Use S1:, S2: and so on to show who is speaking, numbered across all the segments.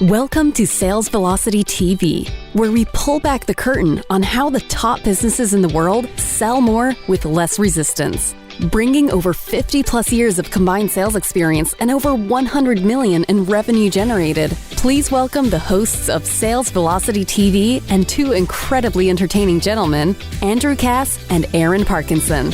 S1: Welcome to Sales Velocity TV, where we pull back the curtain on how the top businesses in the world sell more with less resistance. Bringing over 50 plus years of combined sales experience and over 100 million in revenue generated, please welcome the hosts of Sales Velocity TV and two incredibly entertaining gentlemen, Andrew Cass and Aaron Parkinson.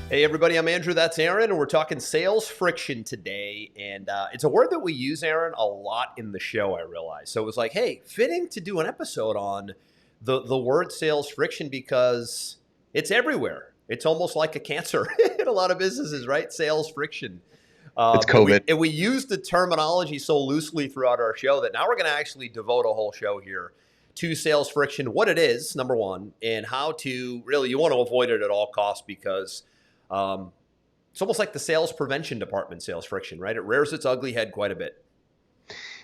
S2: Hey everybody, I'm Andrew, that's Aaron, and we're talking sales friction today. And it's a word that we use, Aaron, a lot in the show, I realize. So it was like, hey, fitting to do an episode on the word sales friction because it's everywhere. It's almost like a cancer in a lot of businesses, right? Sales friction.
S3: It's COVID.
S2: And we use the terminology so loosely throughout our show that now we're going to actually devote a whole show here to sales friction, what it is, number one, and how to really, you want to avoid it at all costs because it's almost like the sales prevention department, sales friction, right? It rears its ugly head quite a bit.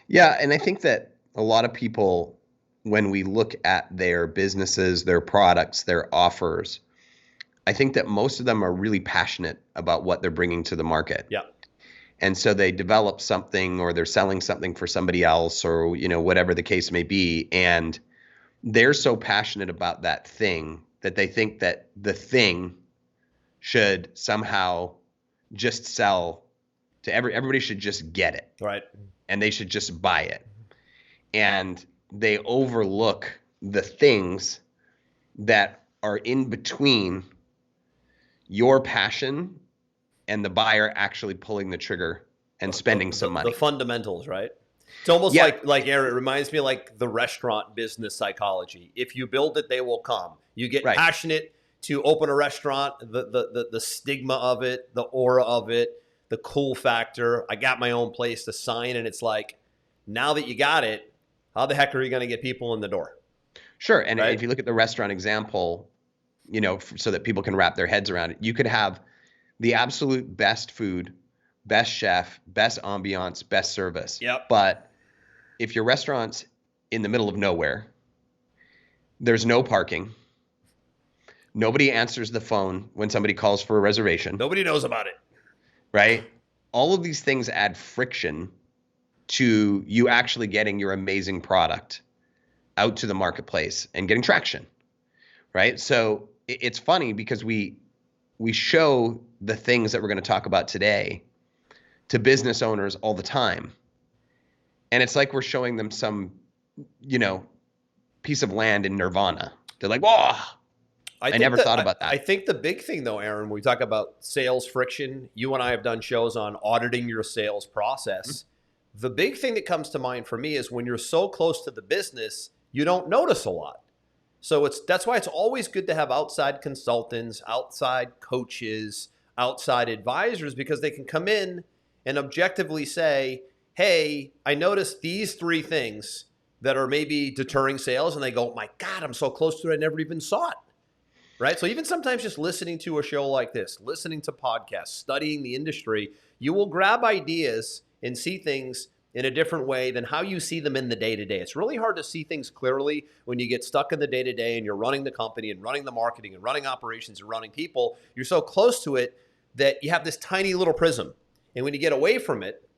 S3: Yeah, and I think that a lot of people, when we look at their businesses, their products, their offers, I think that most of them are really passionate about what they're bringing to the market.
S2: Yeah.
S3: And so they develop something or they're selling something for somebody else or, whatever the case may be. And they're so passionate about that thing that they think that the thing should somehow just sell to everybody should just get it.
S2: Right.
S3: And they should just buy it. And they overlook the things that are in between your passion and the buyer actually pulling the trigger and spending some money.
S2: The fundamentals, right? It's almost like Aaron, it reminds me like the restaurant business psychology. If you build it, they will come. You get passionate to open a restaurant, the stigma of it, the aura of it, the cool factor. I got my own place to sign, and it's like, now that you got it, how the heck are you going to get people in the door?
S3: Sure, and if you look at the restaurant example, so that people can wrap their heads around it, you could have the absolute best food, best chef, best ambiance, best service.
S2: Yep.
S3: But if your restaurant's in the middle of nowhere, there's no parking, nobody answers the phone when somebody calls for a reservation.
S2: Nobody knows about it.
S3: Right? All of these things add friction to you actually getting your amazing product out to the marketplace and getting traction. Right? So it's funny because we show the things that we're going to talk about today to business owners all the time. And it's like we're showing them some, piece of land in Nirvana. They're like, whoa. I never thought about that.
S2: I think the big thing, though, Aaron, when we talk about sales friction, you and I have done shows on auditing your sales process. Mm-hmm. The big thing that comes to mind for me is when you're so close to the business, you don't notice a lot. So that's why it's always good to have outside consultants, outside coaches, outside advisors, because they can come in and objectively say, hey, I noticed these three things that are maybe deterring sales. And they go, my God, I'm so close to it, I never even saw it. Right? So even sometimes just listening to a show like this, listening to podcasts, studying the industry, you will grab ideas and see things in a different way than how you see them in the day-to-day. It's really hard to see things clearly when you get stuck in the day-to-day and you're running the company and running the marketing and running operations and running people. You're so close to it that you have this tiny little prism. And when you get away from it,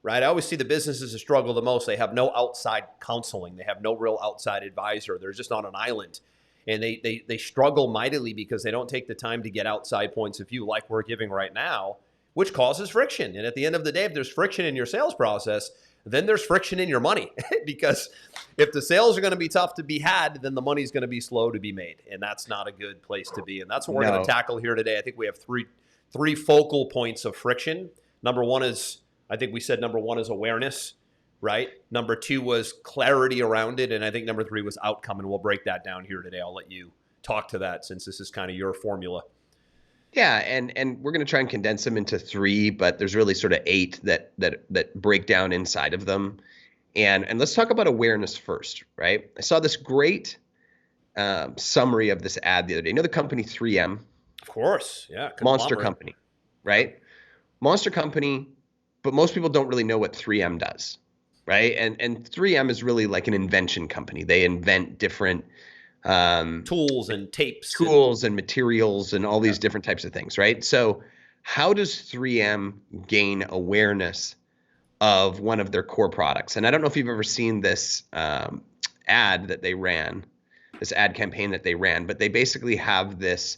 S2: right, I always see the businesses that struggle the most. They have no outside counseling. They have no real outside advisor. They're just on an island. And they struggle mightily because they don't take the time to get outside points of view like we're giving right now, which causes friction. And at the end of the day, if there's friction in your sales process, then there's friction in your money. Because if the sales are going to be tough to be had, then the money's going to be slow to be made. And that's not a good place to be. And that's what we're going to tackle here today. I think we have three focal points of friction. Number one is awareness. Right? Number two was clarity around it. And I think number three was outcome. And we'll break that down here today. I'll let you talk to that since this is kind of your formula.
S3: Yeah. And we're going to try and condense them into three, but there's really sort of 8 that break down inside of them. And let's talk about awareness first, right? I saw this great summary of this ad the other day. You know the company 3M?
S2: Of course. Yeah.
S3: Monster company, right? Monster company, but most people don't really know what 3M does. Right. And 3M is really like an invention company. They invent different
S2: tools and tapes.
S3: Tools and materials and all these different types of things. Right. So how does 3M gain awareness of one of their core products? And I don't know if you've ever seen this ad that they ran, this ad campaign that they ran, but they basically have this,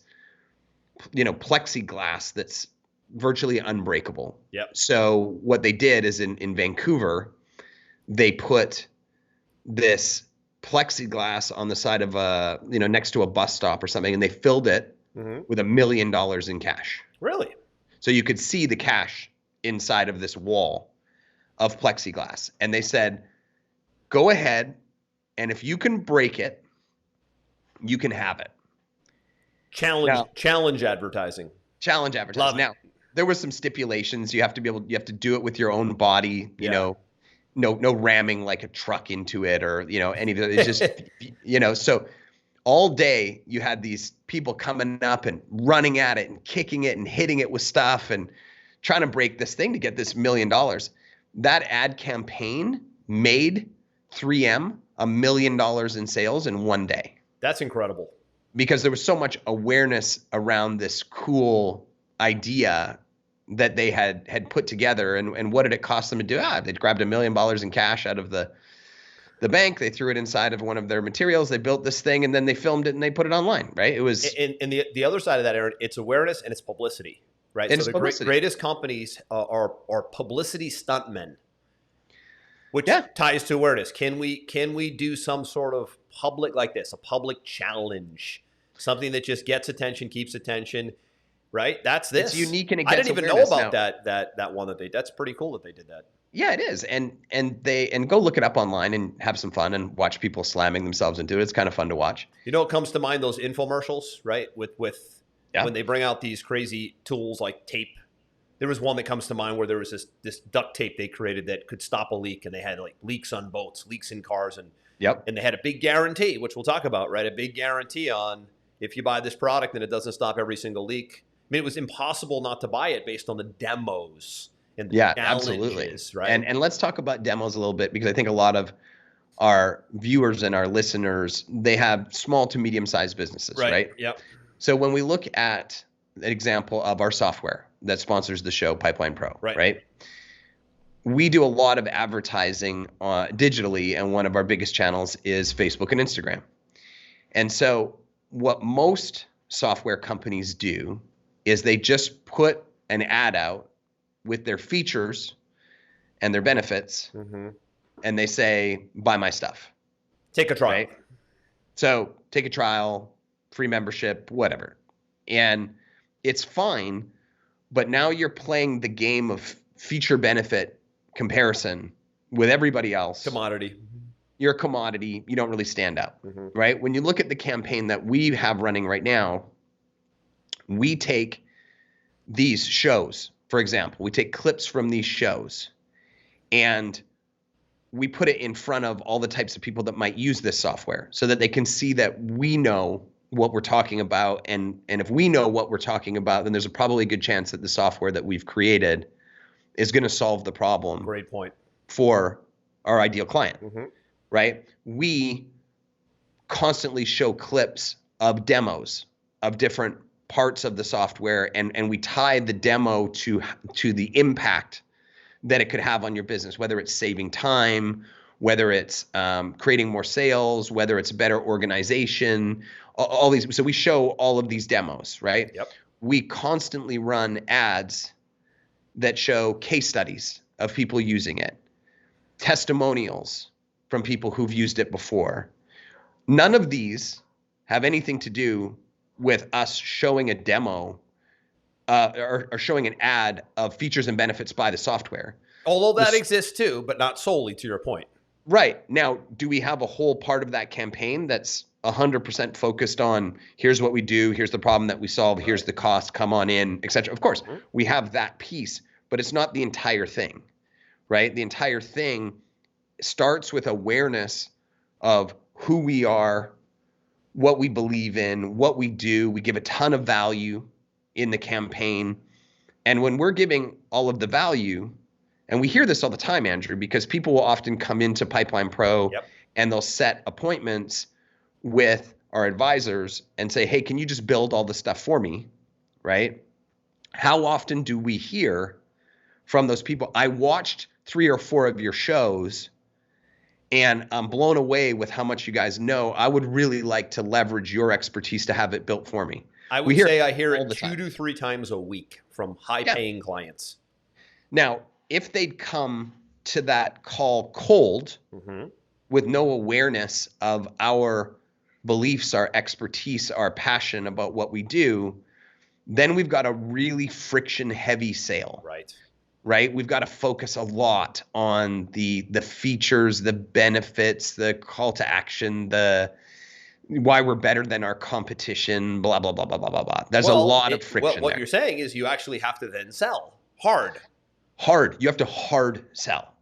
S3: plexiglass that's virtually unbreakable.
S2: Yep.
S3: So what they did is in Vancouver, they put this plexiglass on the side of next to a bus stop or something, and they filled it with $1 million in cash.
S2: Really?
S3: So you could see the cash inside of this wall of plexiglass. And they said, go ahead, and if you can break it, you can have it.
S2: Challenge advertising.
S3: Challenge advertising.
S2: Love it.
S3: Now, there was some stipulations. You have to do it with your own body, you know, no ramming like a truck into it or, any of it. It's just, so all day you had these people coming up and running at it and kicking it and hitting it with stuff and trying to break this thing to get this $1 million. That ad campaign made 3M $1 million in sales in one day.
S2: That's incredible.
S3: Because there was so much awareness around this cool idea that they had put together. And what did it cost them to do? They'd grabbed $1 million in cash out of the bank. They threw it inside of one of their materials. They built this thing, and then they filmed it and they put it online, right? It was.
S2: And the other side of that, Aaron, it's awareness and it's publicity, right?
S3: And
S2: so the greatest companies are publicity stuntmen, which ties to awareness. Can we do some sort of public like this, a public challenge, something that just gets attention, keeps attention, right? That's this.
S3: It's unique and it
S2: I
S3: gets
S2: didn't even know about
S3: now.
S2: that one that's pretty cool that they did that.
S3: Yeah, it is. And go look it up online and have some fun and watch people slamming themselves into it. It's kind of fun to watch.
S2: What comes to mind? Those infomercials, right? With when they bring out these crazy tools like tape. There was one that comes to mind where there was this duct tape they created that could stop a leak, and they had like leaks on boats, leaks in cars, and they had a big guarantee, which we'll talk about, right? A big guarantee on if you buy this product and it doesn't stop every single leak. I mean, it was impossible not to buy it based on the demos. And
S3: absolutely.
S2: Right?
S3: And let's talk about demos a little bit, because I think a lot of our viewers and our listeners, they have small to medium-sized businesses, right?
S2: Yep.
S3: So when we look at an example of our software that sponsors the show, Pipeline Pro, right? We do a lot of advertising digitally, and one of our biggest channels is Facebook and Instagram. And so what most software companies do is they just put an ad out with their features and their benefits, and they say, buy my stuff.
S2: Take a trial.
S3: Right? So take a trial, free membership, whatever. And it's fine, but now you're playing the game of feature benefit comparison with everybody else.
S2: Commodity.
S3: You're a commodity. You don't really stand out, right? When you look at the campaign that we have running right now, we take these shows. For example, we take clips from these shows and we put it in front of all the types of people that might use this software so that they can see that we know what we're talking about. And if we know what we're talking about, then there's probably a good chance that the software that we've created is going to solve the problem.
S2: Great point.
S3: For our ideal client, right? We constantly show clips of demos of different parts of the software, and we tie the demo to the impact that it could have on your business, whether it's saving time, whether it's creating more sales, whether it's better organization, all these. So we show all of these demos, right?
S2: Yep.
S3: We constantly run ads that show case studies of people using it, testimonials from people who've used it before. None of these have anything to do with us showing a demo or showing an ad of features and benefits by the software.
S2: Although that exists too, but not solely, to your point.
S3: Right. Now, do we have a whole part of that campaign that's 100% focused on here's what we do, here's the problem that we solve, here's the cost, come on in, etc.? Of course, we have that piece, but it's not the entire thing, right? The entire thing starts with awareness of who we are, what we believe in, what we do. We give a ton of value in the campaign. And when we're giving all of the value, and we hear this all the time, Andrew, because people will often come into Pipeline Pro and they'll set appointments with our advisors and say, hey, can you just build all the stuff for me, right? How often do we hear from those people? I watched 3 or 4 of your shows and I'm blown away with how much you guys know. I would really like to leverage your expertise to have it built for me.
S2: I would say I hear
S3: all
S2: it
S3: the
S2: 2
S3: time.
S2: to 3 times a week from high-paying clients.
S3: Now, if they'd come to that call cold with no awareness of our beliefs, our expertise, our passion about what we do, then we've got a really friction-heavy sale. Right? We've got to focus a lot on the features, the benefits, the call to action, the why we're better than our competition, blah, blah, blah, blah, blah, blah, blah. There's a lot of friction
S2: what
S3: there.
S2: you're saying is you actually have to then sell hard.
S3: You have to hard sell.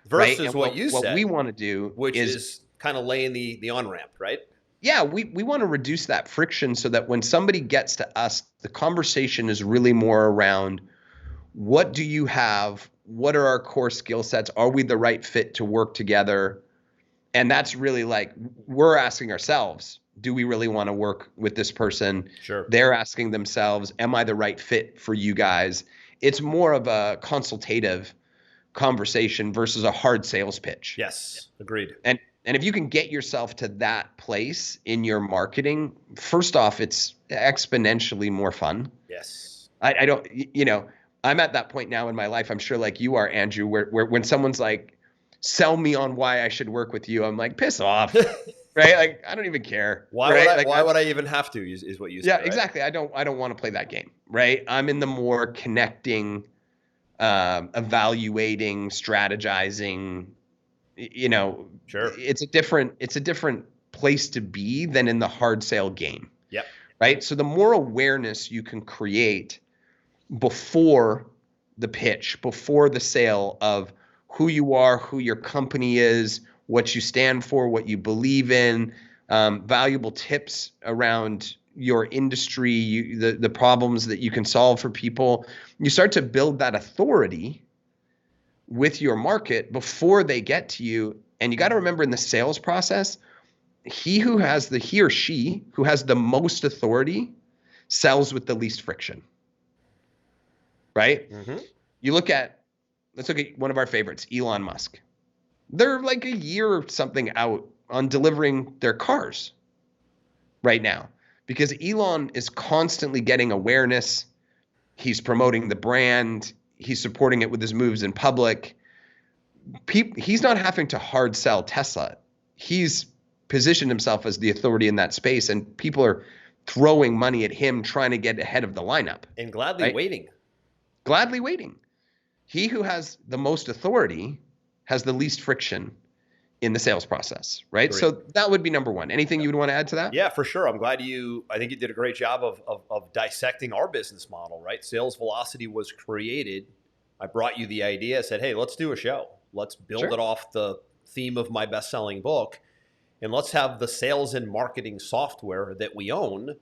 S2: Versus
S3: right?
S2: what you said.
S3: What we want to do
S2: which is kind of laying the on-ramp, right?
S3: Yeah, we want to reduce that friction so that when somebody gets to us, the conversation is really more around what do you have? What are our core skill sets? Are we the right fit to work together? And that's really like, we're asking ourselves, do we really want to work with this person?
S2: Sure.
S3: They're asking themselves, am I the right fit for you guys? It's more of a consultative conversation versus a hard sales pitch.
S2: Yes, agreed.
S3: And if you can get yourself to that place in your marketing, first off, it's exponentially more fun.
S2: Yes.
S3: I don't, I'm at that point now in my life, I'm sure like you are, Andrew, where when someone's like, sell me on why I should work with you, I'm like, piss off, right? Like, I don't even care.
S2: Why would I even have to is what you said,
S3: Yeah,
S2: right?
S3: exactly. I don't want to play that game, right? I'm in the more connecting, evaluating, strategizing,
S2: Sure.
S3: It's a different place to be than in the hard sale game.
S2: Yep.
S3: Right. So the more awareness you can create before the pitch, before the sale of who you are, who your company is, what you stand for, what you believe in, valuable tips around your industry, the problems that you can solve for people, you start to build that authority with your market before they get to you. And you got to remember in the sales process, he or she who has the most authority sells with the least friction. Right?
S2: Mm-hmm.
S3: Let's look at one of our favorites, Elon Musk. They're like a year or something out on delivering their cars right now because Elon is constantly getting awareness. He's promoting the brand. He's supporting it with his moves in public. He's not having to hard sell Tesla. He's positioned himself as the authority in that space, and people are throwing money at him trying to get ahead of the lineup.
S2: And gladly waiting.
S3: Gladly waiting. He who has the most authority has the least friction in the sales process, right?
S2: Great.
S3: So that would be number one. Anything you would want to add to that?
S2: Yeah, for sure. I'm glad I think you did a great job of dissecting our business model, right? Sales Velocity was created. I brought you the idea, said, hey, let's do a show. Let's build it off the theme of my best-selling book. And let's have the sales and marketing software that we own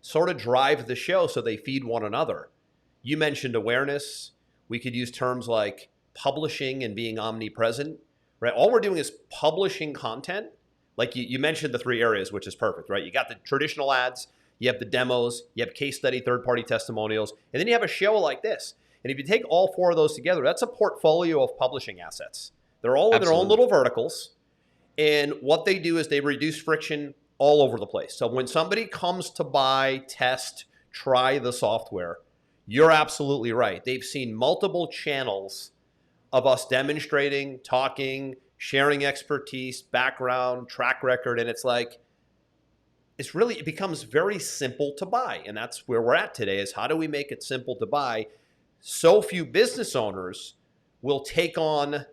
S2: sort of drive the show so they feed one another. You mentioned awareness. We could use terms like publishing and being omnipresent, right? All we're doing is publishing content. Like you mentioned the 3 areas, which is perfect, right? You got the traditional ads, you have the demos, you have case study, third-party testimonials, and then you have a show like this. And if you take all 4 of those together, that's a portfolio of publishing assets. They're all in their own little verticals. And what they do is they reduce friction all over the place. So when somebody comes to buy, test, try the software, you're absolutely right. They've seen multiple channels of us demonstrating, talking, sharing expertise, background, track record. And it's like, it becomes very simple to buy. And that's where we're at today is how do we make it simple to buy? So few business owners will take on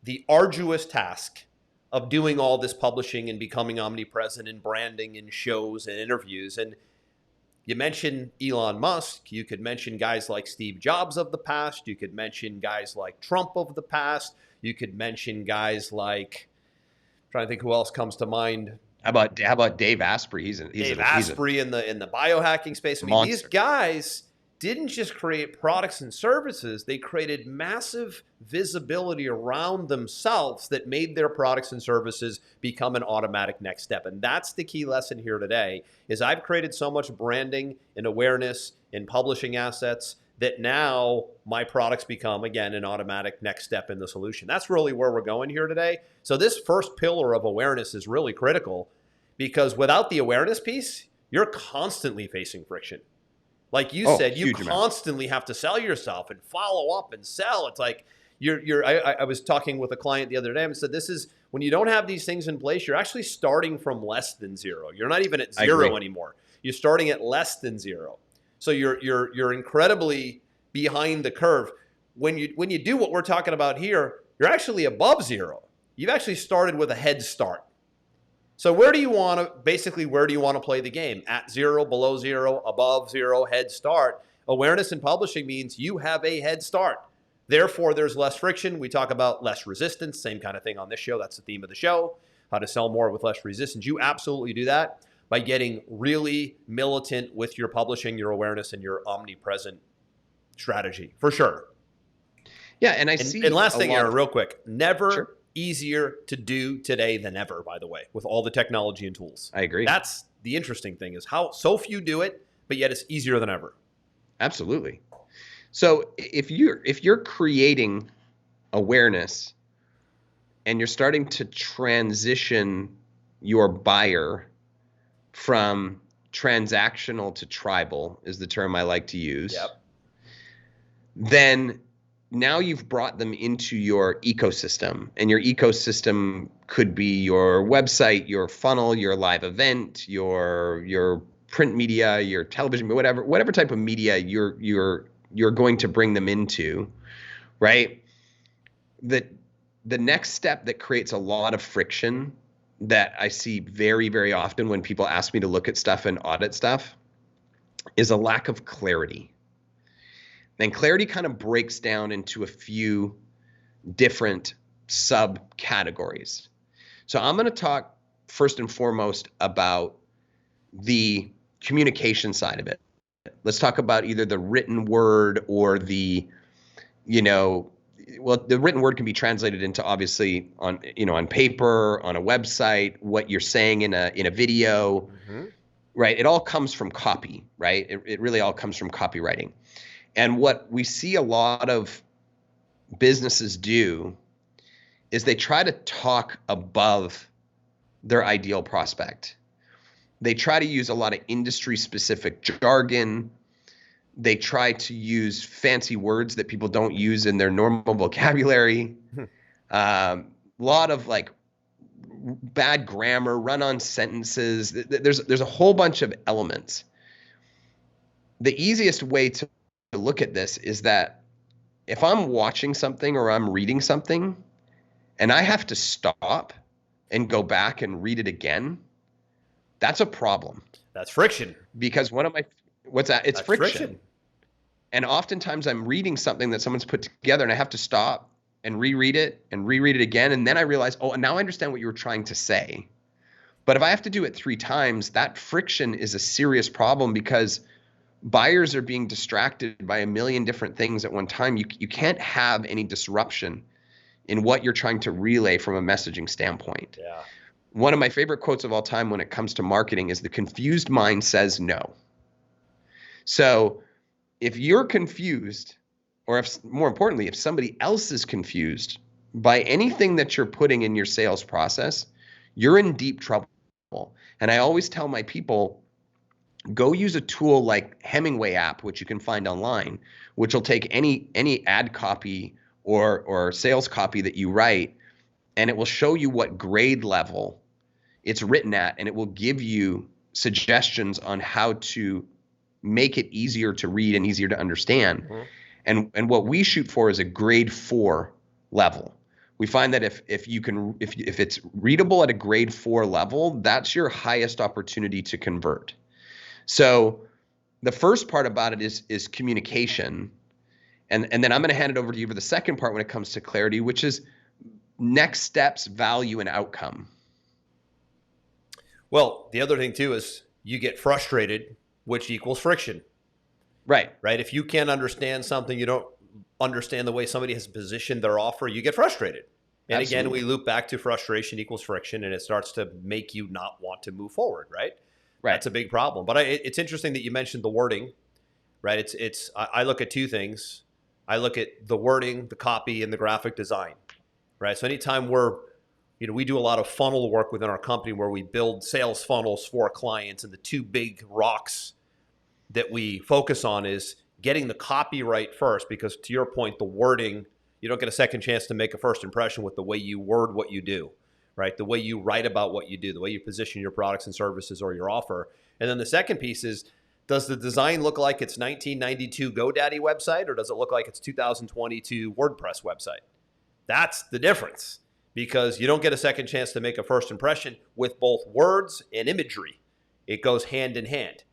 S2: the arduous task of doing all this publishing and becoming omnipresent and branding and shows and interviews. And you mentioned Elon Musk. You could mention guys like Steve Jobs of the past. You could mention guys like Trump of the past. You could mention guys like, I'm trying to think who else comes to mind.
S3: How about Dave Asprey? He's
S2: Asprey in the biohacking space. I mean, these guys didn't just create products and services. They created massive visibility around themselves that made their products and services become an automatic next step. And that's the key lesson here today is I've created so much branding and awareness in publishing assets, that now my products become, again, an automatic next step in the solution. That's really where we're going here today. So this first pillar of awareness is really critical, because without the awareness piece, you're constantly facing friction. Like you said, you constantly have to sell yourself and follow up and sell. It's like I was talking with a client the other day and said, this is when you don't have these things in place, you're actually starting from less than zero. You're not even at zero anymore. You're starting at less than zero. So you're incredibly behind the curve. When you do what we're talking about here, you're actually above zero. You've actually started with a head start. So where do you want to play the game? At zero, below zero, above zero, head start. Awareness in publishing means you have a head start. Therefore, there's less friction. We talk about less resistance, same kind of thing on this show. That's the theme of the show, how to sell more with less resistance. You absolutely do that by getting really militant with your publishing, your awareness, and your omnipresent strategy, for sure.
S3: Yeah, and
S2: last thing, Aaron, real quick, never easier to do today than ever, by the way, with all the technology and tools.
S3: I agree.
S2: That's the interesting thing, is how so few do it, but yet it's easier than ever.
S3: Absolutely. So if you're creating awareness and you're starting to transition your buyer from transactional to tribal, is the term I like to use.
S2: Yep.
S3: Then now you've brought them into your ecosystem, and your ecosystem could be your website, your funnel, your live event, your print media, your television, whatever type of media you're going to bring them into, right? The next step that creates a lot of friction that I see very, very often when people ask me to look at stuff and audit stuff is a lack of clarity. And clarity kind of breaks down into a few different subcategories. So I'm going to talk first and foremost about the communication side of it. Let's talk about either the written word or the written word can be translated into, obviously, on paper, on a website, what you're saying in a video, right? It all comes from copy, right? It really all comes from copywriting. And what we see a lot of businesses do is they try to talk above their ideal prospect. They try to use a lot of industry-specific jargon. They try to use fancy words that people don't use in their normal vocabulary. A lot of bad grammar, run-on sentences. There's a whole bunch of elements. The easiest way to look at this is that if I'm watching something or I'm reading something and I have to stop and go back and read it again, that's a problem.
S2: That's friction.
S3: Because it's friction. And oftentimes I'm reading something that someone's put together and I have to stop and reread it again. And then I realize, now I understand what you were trying to say. But if I have to do it 3 times, that friction is a serious problem, because buyers are being distracted by a million different things at one time. You can't have any disruption in what you're trying to relay from a messaging standpoint.
S2: Yeah.
S3: One of my favorite quotes of all time when it comes to marketing is, "The confused mind says no." So if you're confused, or more importantly, if somebody else is confused by anything that you're putting in your sales process, you're in deep trouble. And I always tell my people, go use a tool like Hemingway app, which you can find online, which will take any ad copy or sales copy that you write, and it will show you what grade level it's written at, and it will give you suggestions on how to make it easier to read and easier to understand. And what we shoot for is a grade 4 level. We find that if it's readable at a grade 4 level, that's your highest opportunity to convert. So the first part about it is communication. And then I'm going to hand it over to you for the second part when it comes to clarity, which is next steps, value, and outcome.
S2: Well, the other thing too is you get frustrated, which equals friction.
S3: Right.
S2: If you can't understand something, you don't understand the way somebody has positioned their offer, you get frustrated. And
S3: Absolutely.
S2: Again, we loop back to frustration equals friction, and it starts to make you not want to move forward, right? That's a big problem. But it's interesting that you mentioned the wording. right? I look at two things. I look at the wording, the copy, and the graphic design, right? So anytime we do a lot of funnel work within our company where we build sales funnels for clients, and the two big rocks that we focus on is getting the copy right first, because to your point, the wording, you don't get a second chance to make a first impression with the way you word what you do, right? The way you write about what you do, the way you position your products and services or your offer. And then the second piece is, does the design look like it's 1992 GoDaddy website, or does it look like it's 2022 WordPress website? That's the difference, because you don't get a second chance to make a first impression with both words and imagery. It goes hand in hand.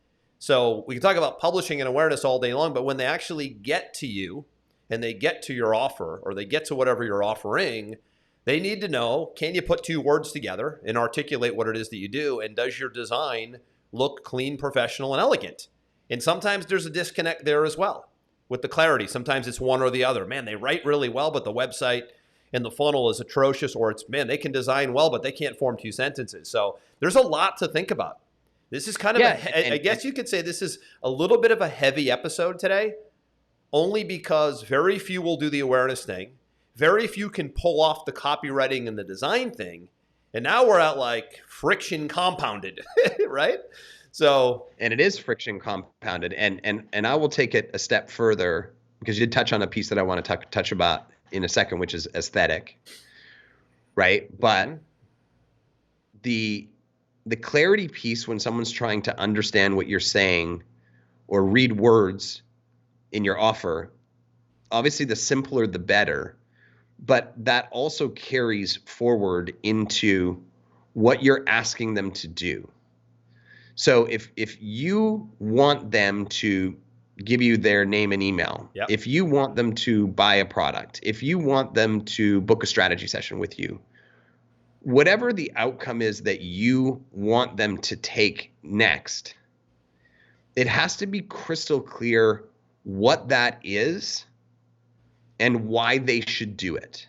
S2: So we can talk about publishing and awareness all day long, but when they actually get to you and they get to your offer, or they get to whatever you're offering, they need to know, can you put two words together and articulate what it is that you do? And does your design look clean, professional, and elegant? And sometimes there's a disconnect there as well with the clarity. Sometimes it's one or the other. Man, they write really well, but the website and the funnel is atrocious. Or it's, man, they can design well, but they can't form two sentences. So there's a lot to think about. This is kind of, I guess you could say this is a little bit of a heavy episode today, only because very few will do the awareness thing. Very few can pull off the copywriting and the design thing. And now we're at like friction compounded, right? So,
S3: and it is friction compounded. And I will take it a step further, because you did touch on a piece that I want to touch about in a second, which is aesthetic, right? But the clarity piece, when someone's trying to understand what you're saying or read words in your offer, obviously the simpler the better, but that also carries forward into what you're asking them to do. So if you want them to give you their name and email, if you want them to buy a product, if you want them to book a strategy session with you, whatever the outcome is that you want them to take next, it has to be crystal clear what that is and why they should do it,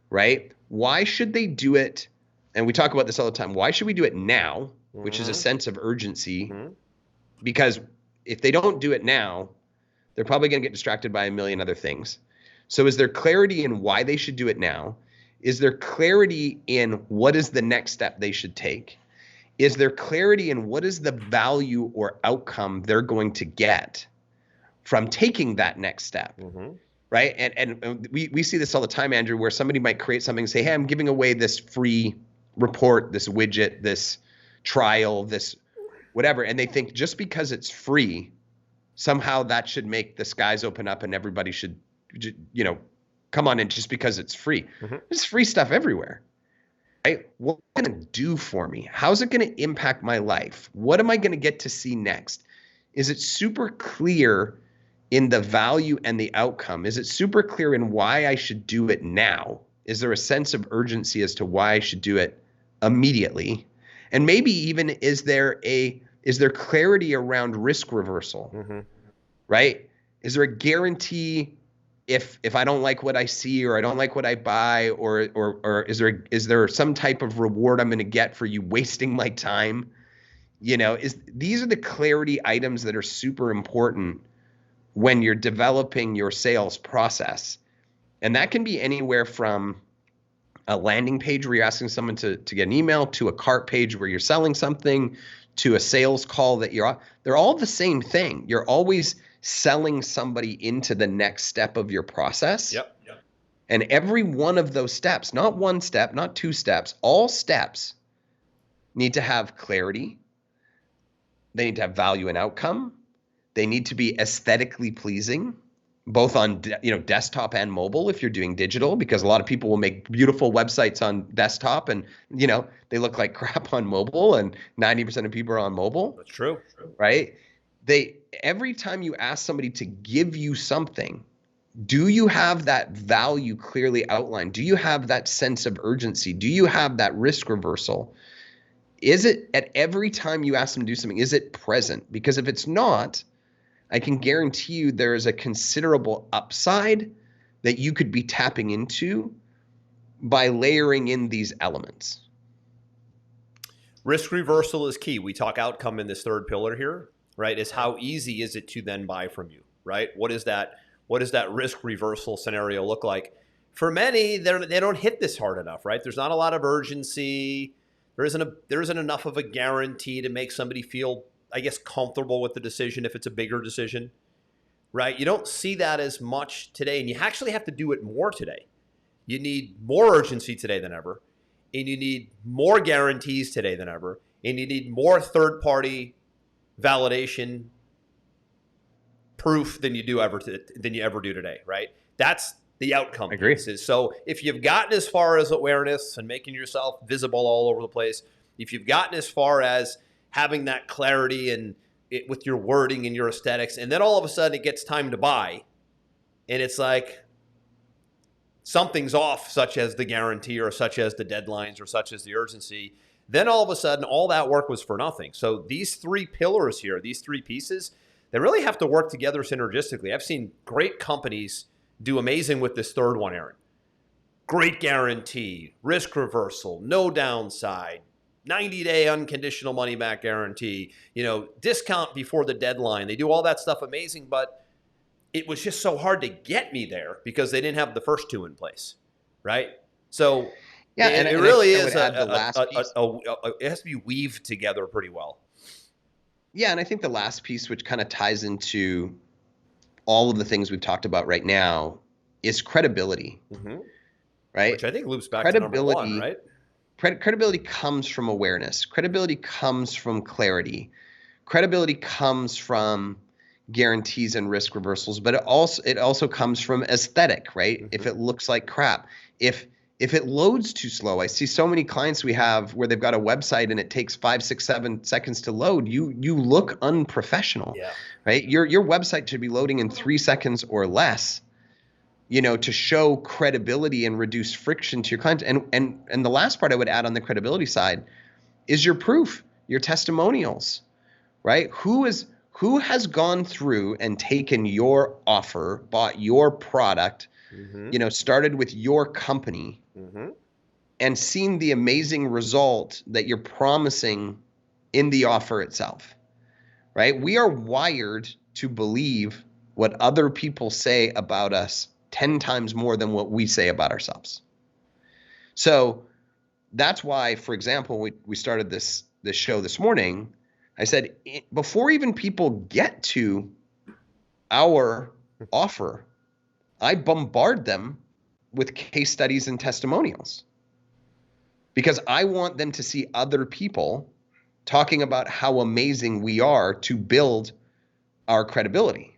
S3: right? Why should they do it? And we talk about this all the time. Why should we do it now, which is a sense of urgency? Because if they don't do it now, they're probably going to get distracted by a million other things. So is there clarity in why they should do it now? Is there clarity in what is the next step they should take? Is there clarity in what is the value or outcome they're going to get from taking that next step? Right? And we see this all the time, Andrew, where somebody might create something and say, hey, I'm giving away this free report, this widget, this trial, this whatever. And they think just because it's free, somehow that should make the skies open up and everybody should, come on in just because it's free. There's free stuff everywhere, right? What's it going to do for me? How's it going to impact my life? What am I going to get to see next? Is it super clear in the value and the outcome? Is it super clear in why I should do it now? Is there a sense of urgency as to why I should do it immediately? And maybe even is there clarity around risk reversal, right? Is there a guarantee if I don't like what I see, or I don't like what I buy, or is there some type of reward I'm going to get for you wasting my time? These are the clarity items that are super important when you're developing your sales process. And that can be anywhere from a landing page where you're asking someone to get an email, to a cart page where you're selling something, to a sales call that they're all the same thing. You're always selling somebody into the next step of your process. And every one of those steps, not one step, not two steps, all steps need to have clarity. They need to have value and outcome. They need to be aesthetically pleasing, both on desktop and mobile if you're doing digital, because a lot of people will make beautiful websites on desktop and they look like crap on mobile, and 90% of people are on mobile.
S2: That's true.
S3: Right? Every time you ask somebody to give you something, do you have that value clearly outlined? Do you have that sense of urgency? Do you have that risk reversal? Is it at every time you ask them to do something, is it present? Because if it's not, I can guarantee you there is a considerable upside that you could be tapping into by layering in these elements.
S2: Risk reversal is key. We talk outcome in this third pillar here. right? Is how easy is it to then buy from you, right? What does that risk reversal scenario look like? For many, they don't hit this hard enough, right? There's not a lot of urgency. There isn't enough of a guarantee to make somebody feel, I guess, comfortable with the decision if it's a bigger decision, right? You don't see that as much today, and you actually have to do it more today. You need more urgency today than ever, and you need more guarantees today than ever, and you need more third-party validation proof than you ever do today, right? That's the outcome.
S3: I agree.
S2: Pieces. So if you've gotten as far as awareness and making yourself visible all over the place, if you've gotten as far as having that clarity and with your wording and your aesthetics, and then all of a sudden it gets time to buy, and it's like something's off, such as the guarantee or such as the deadlines or such as the urgency, then all of a sudden all that work was for nothing. So these three pillars here, these three pieces, they really have to work together synergistically. I've seen great companies do amazing with this third one, Aaron. Great guarantee, risk reversal, no downside, 90-day unconditional money back guarantee, discount before the deadline. They do all that stuff amazing, but it was just so hard to get me there because they didn't have the first two in place, right? So
S3: yeah,
S2: it really is it has to be weaved together pretty well.
S3: Yeah, and I think the last piece, which kind of ties into all of the things we've talked about right now, is credibility, right?
S2: Which I think loops back to number one, right?
S3: Credibility comes from awareness. Credibility comes from clarity. Credibility comes from guarantees and risk reversals, but it also comes from aesthetic, right? If it looks like crap, if it loads too slow. I see so many clients we have where they've got a website and it takes 5, 6, 7 seconds to load. You look unprofessional, right? Your website should be loading in 3 seconds or less, to show credibility and reduce friction to your client. And the last part I would add on the credibility side is your proof, your testimonials, right? Who has gone through and taken your offer, bought your product, started with your company, and seen the amazing result that you're promising in the offer itself, right? We are wired to believe what other people say about us 10 times more than what we say about ourselves. So that's why, for example, we started this show this morning. I said, before even people get to our offer, I bombard them with case studies and testimonials because I want them to see other people talking about how amazing we are to build our credibility,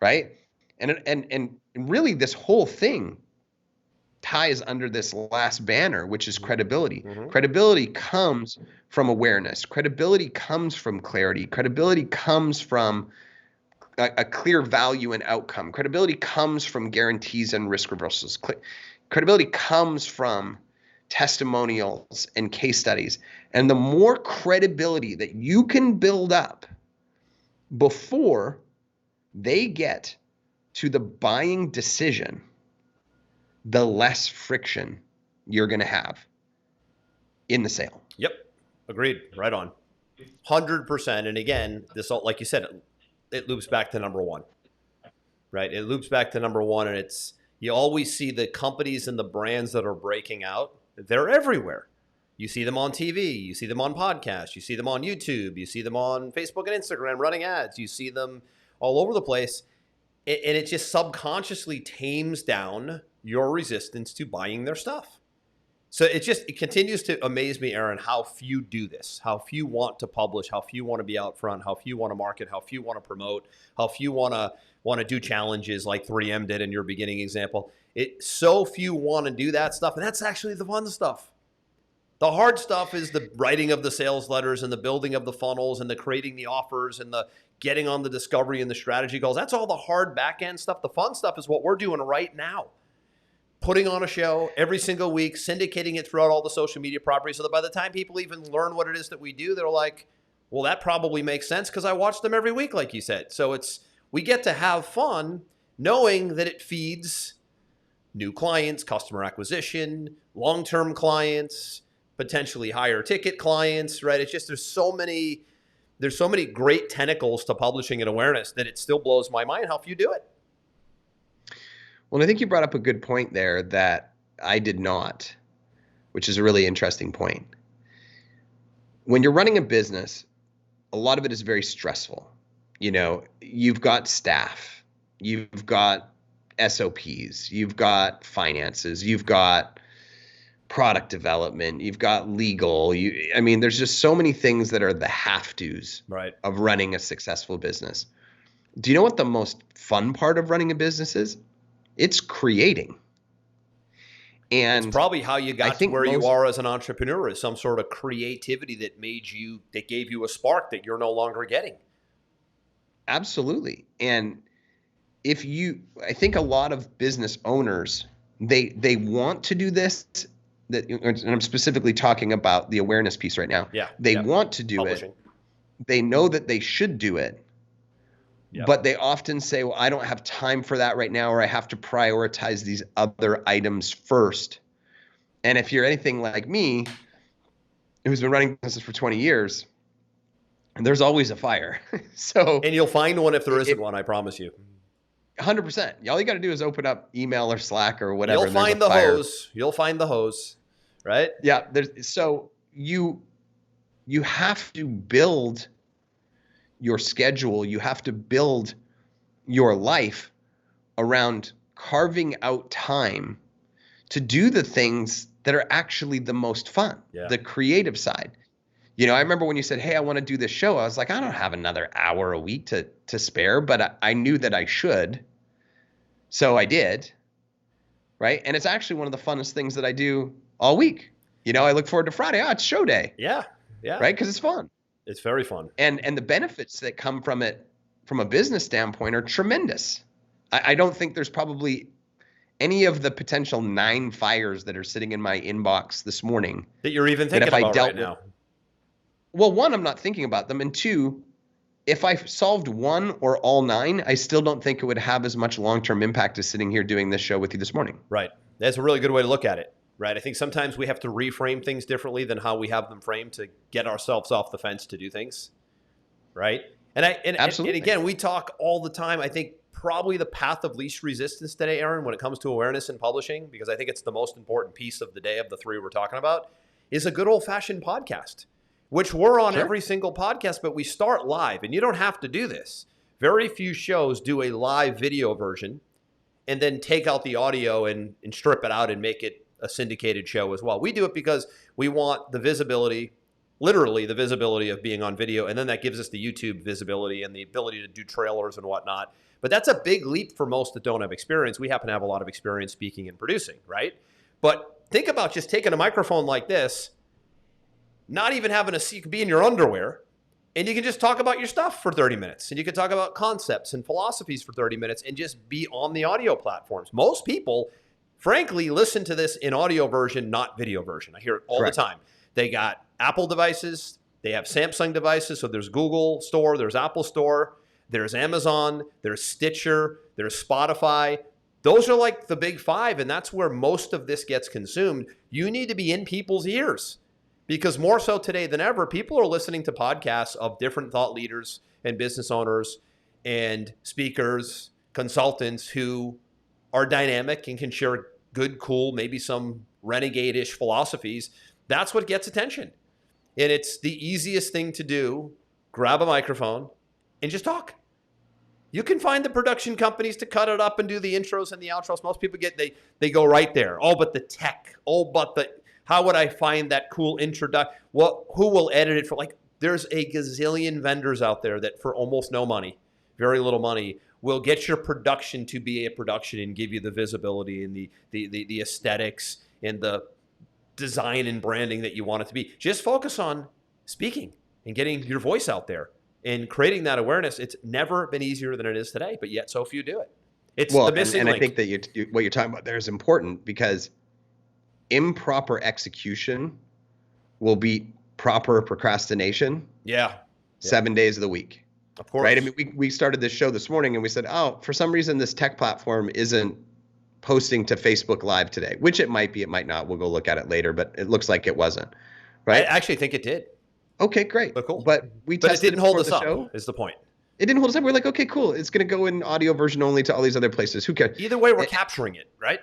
S3: right? And really this whole thing ties under this last banner, which is credibility. Credibility comes from awareness. Credibility comes from clarity. Credibility comes from a clear value and outcome. Credibility comes from guarantees and risk reversals. Credibility comes from testimonials and case studies. And the more credibility that you can build up before they get to the buying decision, the less friction you're going to have in the sale.
S2: Yep. Agreed. Right on. 100%. And again, this, like you said, it loops back to number one, right? It loops back to number one. And you always see the companies and the brands that are breaking out. They're everywhere. You see them on TV. You see them on podcasts. You see them on YouTube. You see them on Facebook and Instagram running ads. You see them all over the place. And it just subconsciously tames down your resistance to buying their stuff. So it continues to amaze me, Aaron, how few do this, how few want to publish, how few want to be out front, how few want to market, how few want to promote, how few want to do challenges like 3M did in your beginning example. So few want to do that stuff, and that's actually the fun stuff. The hard stuff is the writing of the sales letters and the building of the funnels and the creating the offers and the getting on the discovery and the strategy calls. That's all the hard back end stuff. The fun stuff is what we're doing right now. Putting on a show every single week, syndicating it throughout all the social media properties so that by the time people even learn what it is that we do, they're like, well, that probably makes sense because I watch them every week, like you said. So we get to have fun knowing that it feeds new clients, customer acquisition, long-term clients, potentially higher ticket clients, right? It's just there's so many there's so many great tentacles to publishing and awareness that it still blows my mind how few do it.
S3: Well, I think you brought up a good point there that I did not, which is a really interesting point. When you're running a business, a lot of it is very stressful. You know, you've got staff, you've got SOPs, you've got finances, you've got product development, you've got legal. I mean, there's just so many things that are the have-tos of running a successful business. Do you know what the most fun part of running a business is? It's creating. And
S2: it's probably how you got to where you are as an entrepreneur, is some sort of creativity that gave you a spark that you're no longer getting.
S3: Absolutely. And I think a lot of business owners, they want to do this, and I'm specifically talking about the awareness piece right now.
S2: Yeah.
S3: They want to do it. They know that they should do it. Yep. But they often say, well, I don't have time for that right now, or I have to prioritize these other items first. And if you're anything like me, who's been running business for 20 years, there's always a fire.
S2: And you'll find one if there isn't one, I promise you.
S3: 100%. All you got to do is open up email or Slack or whatever.
S2: You'll find the hose. You'll find the hose, right?
S3: Yeah. So you have to build your schedule. You have to build your life around carving out time to do the things that are actually the most fun, the creative side. You know, I remember when you said, hey, I want to do this show. I was like, I don't have another hour a week to spare, but I knew that I should. So I did. Right. And it's actually one of the funnest things that I do all week. You know, I look forward to Friday. Oh, it's show day.
S2: Yeah. Yeah.
S3: Right. Because it's fun.
S2: It's very fun.
S3: And the benefits that come from it from a business standpoint are tremendous. I don't think there's probably any of the potential 9 fires that are sitting in my inbox this morning
S2: that you're even thinking about right now.
S3: Well, 1, I'm not thinking about them. And 2, if I solved 1 or all 9, I still don't think it would have as much long-term impact as sitting here doing this show with you this morning.
S2: Right. That's a really good way to look at it. Right. I think sometimes we have to reframe things differently than how we have them framed to get ourselves off the fence to do things. Right.
S3: Absolutely.
S2: And again, we talk all the time. I think probably the path of least resistance today, Aaron, when it comes to awareness and publishing, because I think it's the most important piece of the day of the 3 we're talking about, is a good old-fashioned podcast, which we're on every single podcast, but we start live. And you don't have to do this. Very few shows do a live video version and then take out the audio and strip it out and make it a syndicated show as well. We do it because we want the visibility, literally the visibility of being on video, and then that gives us the YouTube visibility and the ability to do trailers and whatnot. But that's a big leap for most that don't have experience. We happen to have a lot of experience speaking and producing, right? But think about just taking a microphone like this, not even having you could be in your underwear, and you can just talk about your stuff for 30 minutes. And you can talk about concepts and philosophies for 30 minutes and just be on the audio platforms. Most people, frankly, listen to this in audio version, not video version. I hear it all the time. They got Apple devices. They have Samsung devices. So there's Google Store, there's Apple Store, there's Amazon, there's Stitcher, there's Spotify. Those are like the big 5, and that's where most of this gets consumed. You need to be in people's ears, because more so today than ever, people are listening to podcasts of different thought leaders and business owners and speakers, consultants who are dynamic and can share good, cool, maybe some renegade-ish philosophies. That's what gets attention. And it's the easiest thing to do. Grab a microphone and just talk. You can find the production companies to cut it up and do the intros and the outros. Most people they go right there. Oh, but the tech. Oh, but how would I find that cool introduction? Well, who will edit it for? Like, there's a gazillion vendors out there that for almost no money, very little money, will get your production to be a production and give you the visibility and the aesthetics and the design and branding that you want it to be. Just focus on speaking and getting your voice out there and creating that awareness. It's never been easier than it is today, but yet so few do it. It's the missing link.
S3: I think that what you're talking about there is important, because improper execution will beat proper procrastination. 7 days of the week.
S2: Of course.
S3: Right. I mean, we started this show this morning and we said, oh, for some reason, this tech platform isn't posting to Facebook Live today, which it might be, it might not. We'll go look at it later, but it looks like it wasn't. Right.
S2: I actually think it did.
S3: Okay, great.
S2: So cool.
S3: But we
S2: But it
S3: tested
S2: didn't hold us
S3: the
S2: up,
S3: show.
S2: is the point.
S3: It didn't hold us up. We're like, okay, cool. It's going to go in audio version only to all these other places. Who cares?
S2: Either way, we're capturing it, right?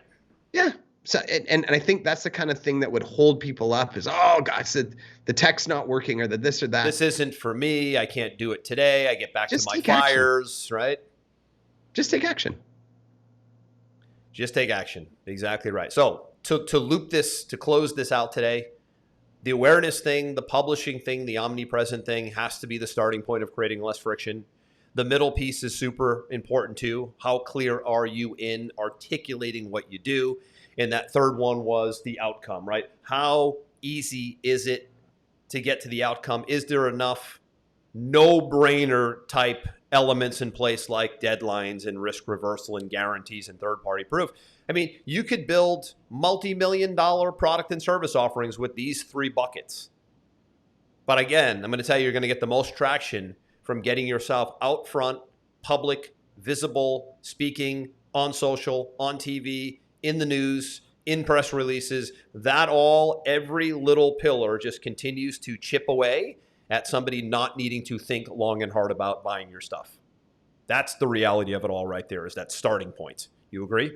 S3: Yeah. So, and I think that's the kind of thing that would hold people up is, oh, gosh, the tech's not working or the this or that.
S2: This isn't for me. I can't do it today. I get back
S3: Just
S2: to my
S3: take action.
S2: fires, right?
S3: Just take action.
S2: Just take action. Exactly right. So to loop this, to close this out today, the awareness thing, the publishing thing, the omnipresent thing has to be the starting point of creating less friction. The middle piece is super important too. How clear are you in articulating what you do? And that third one was the outcome, right? How easy is it to get to the outcome? Is there enough no-brainer type elements in place like deadlines and risk reversal and guarantees and third-party proof? I mean, you could build multi-million-dollar product and service offerings with these three buckets. But again, I'm going to tell you, you're going to get the most traction from getting yourself out front, public, visible, speaking on social, on TV, in the news, in press releases. That all, every little pillar just continues to chip away at somebody not needing to think long and hard about buying your stuff. That's the reality of it all right there, is that starting point. You agree?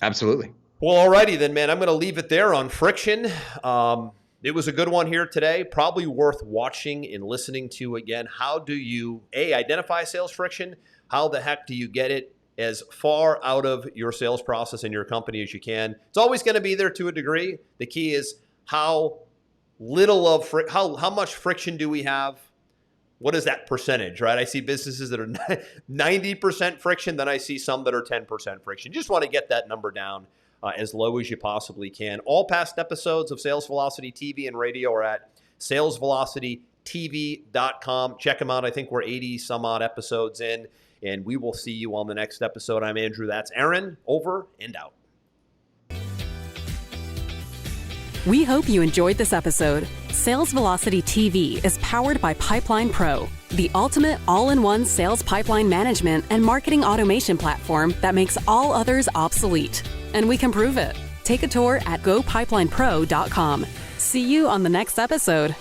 S3: Absolutely.
S2: Well, alrighty then, man. I'm going to leave it there on friction. It was a good one here today. Probably worth watching and listening to again. How do you, identify sales friction? How the heck do you get it as far out of your sales process in your company as you can? It's always going to be there to a degree. The key is how little of how much friction do we have? What is that percentage, right? I see businesses that are 90% friction, then I see some that are 10% friction. You just want to get that number down as low as you possibly can. All past episodes of Sales Velocity TV and radio are at salesvelocitytv.com. Check them out. I think we're 80 some odd episodes in, and we will see you on the next episode. I'm Andrew. That's Aaron. Over and out.
S1: We hope you enjoyed this episode. Sales Velocity TV is powered by Pipeline Pro, the ultimate all-in-one sales pipeline management and marketing automation platform that makes all others obsolete. And we can prove it. Take a tour at gopipelinepro.com. See you on the next episode.